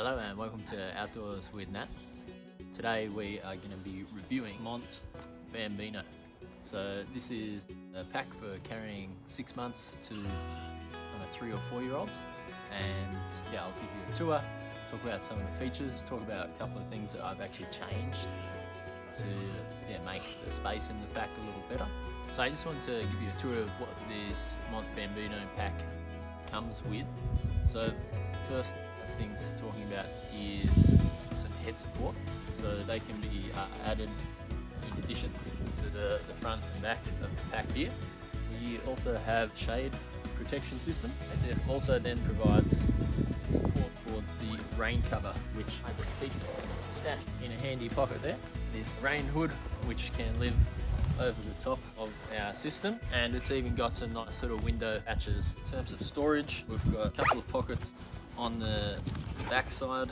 Hello and welcome to Outdoors with Nat. Today we are going to be reviewing Mont Bambino. So this is a pack for carrying 6 months to 3 or 4 year olds, and yeah, I'll give you a tour, talk about some of the features, talk about a couple of things that I've actually changed to make the space in the pack a little better. So I just wanted to give you a tour of what this Mont Bambino pack comes with. So first things talking about is some head support, so they can be added in addition to the front and back of the pack here. We also have shade protection system, and it also then provides support for the rain cover, which I just keep stashed in a handy pocket there. This rain hood, which can live over the top of our system, and it's even got some nice little window hatches. In terms of storage, we've got a couple of pockets on the back side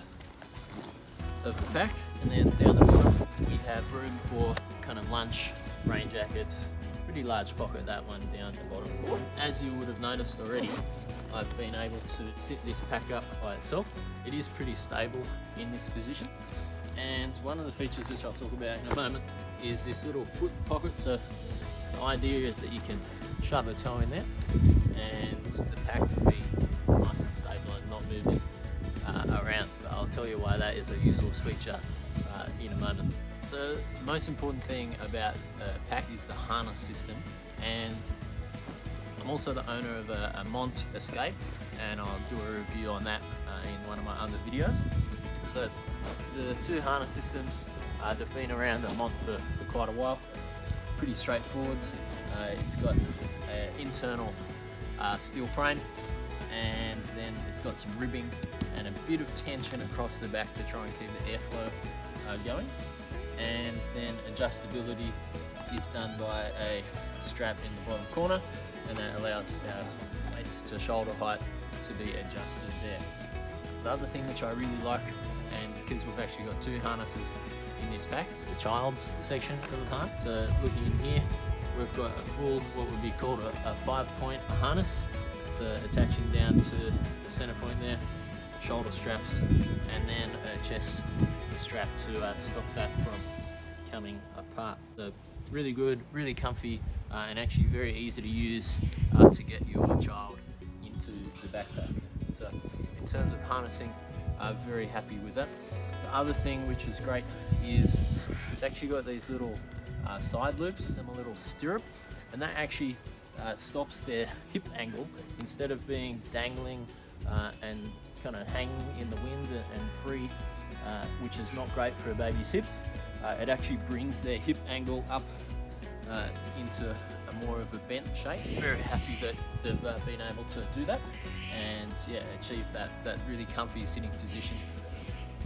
of the pack, and then down the front we have room for kind of lunch, rain jackets. Pretty large pocket, that one down the bottom. As you would have noticed already, I've been able to sit this pack up by itself. It is pretty stable in this position, and one of the features which I'll talk about in a moment is this little foot pocket. So the idea is that you can shove a toe in there and the pack will be nice and stable and not moving around. But I'll tell you why that is a useless feature in a moment. So the most important thing about the pack is the harness system, and I'm also the owner of a Mont Escape, and I'll do a review on that in one of my other videos. So the two harness systems, they've been around at Mont for quite a while. Pretty straightforward. It's got an internal steel frame, and then it's got some ribbing and a bit of tension across the back to try and keep the airflow going. And then adjustability is done by a strap in the bottom corner, and that allows our waist to shoulder height to be adjusted there. The other thing which I really like, and because we've actually got two harnesses in this pack, it's the child's section of the harness. So looking in here, we've got a full, what would be called a 5-point harness. So attaching down to the center point there, shoulder straps, and then a chest strap to stop that from coming apart. So really good, really comfy, and actually very easy to use to get your child into the backpack. So in terms of harnessing, I'm very happy with that. The other thing which is great is it's actually got these little side loops and a little stirrup, and that actually stops their hip angle. Instead of being dangling and kind of hanging in the wind and free, which is not great for a baby's hips, it actually brings their hip angle up into a more of a bent shape. Very happy that they've been able to do that and achieve that really comfy sitting position.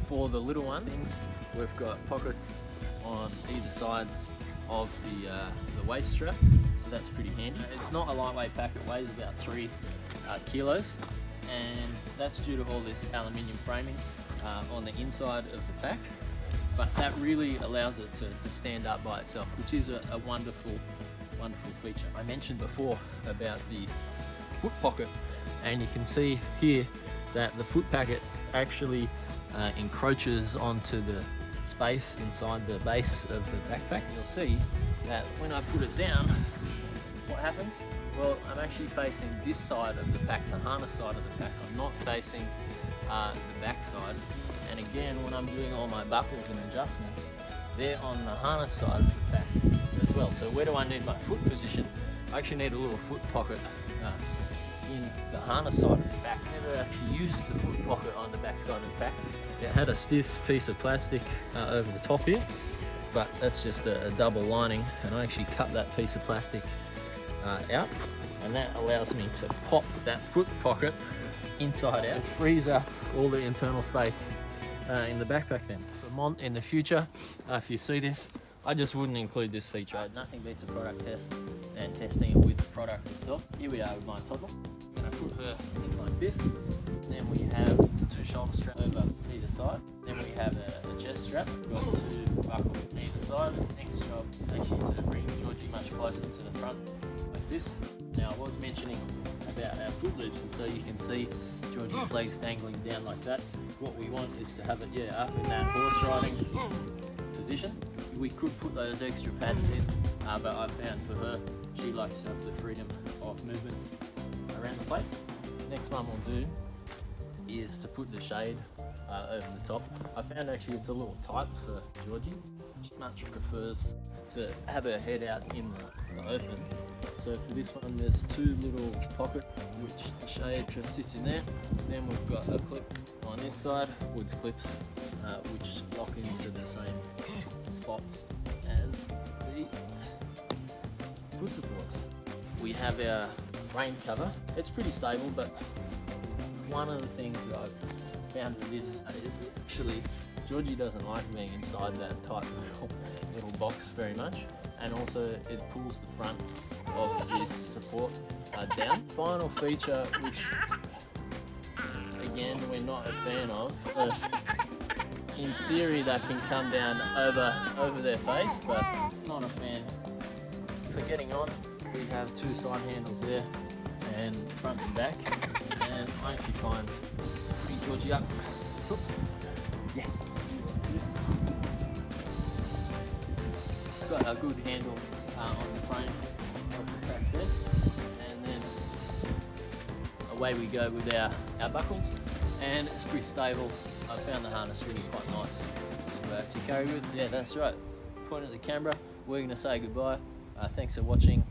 For the little ones, we've got pockets on either sides of the waist strap, so that's pretty handy. It's not a lightweight pack, it weighs about 3 kilos, and that's due to all this aluminium framing on the inside of the pack, but that really allows it to stand up by itself, which is a wonderful feature. I mentioned before about the foot pocket, and you can see here that the foot pocket actually encroaches onto the space inside the base of the backpack. You'll see that when I put it down, what happens? Well, I'm actually facing this side of the pack, the harness side of the pack. I'm not facing the back side. And again, when I'm doing all my buckles and adjustments, they're on the harness side of the pack as well. So where do I need my foot position? I actually need a little foot pocket in the harness side of the back. Never actually used the foot pocket on the back side of the pack. It had a stiff piece of plastic over the top here, but that's just a double lining, and I actually cut that piece of plastic out, and that allows me to pop that foot pocket inside out. It frees up all the internal space in the backpack then. For Mont in the future, if you see this, I just wouldn't include this feature. Nothing beats a product test and testing it with the product itself. Here we are with my toddler. I'm going to put her in like this. Then we have 2 shoulder straps over either side. Then we have a chest strap. We've got 2 buckles either side. Next job is actually to bring Georgie much closer to the front like this. Now I was mentioning about our foot loops, and so you can see Georgie's legs dangling down like that. What we want is to have it up in that horse riding position. We could put those extra pads in, but I found for her, she likes to have the freedom of movement around the place. Next one we'll do is to put the shade over the top. I found actually it's a little tight for Georgie. She much prefers to have her head out in the open. So for this one, there's two little pockets which the shade just sits in there. Then we've got a clip on this side, woods clips, which lock into the same spots as the foot supports. We have our rain cover. It's pretty stable, but one of the things that I've found with this is that actually Georgie doesn't like being inside that tight little box very much, and also it pulls the front of this support down. Final feature, which again we're not a fan of, in theory that can come down over their face, but not a fan. For getting on, we have two side handles there, and front and back, and I actually try and bring Georgie up. Yeah. Got a good handle on the frame of the track bed, and then away we go with our buckles, and it's pretty stable. I found the harness really quite nice to carry with. Yeah, that's right. Point at the camera. We're going to say goodbye. Thanks for watching.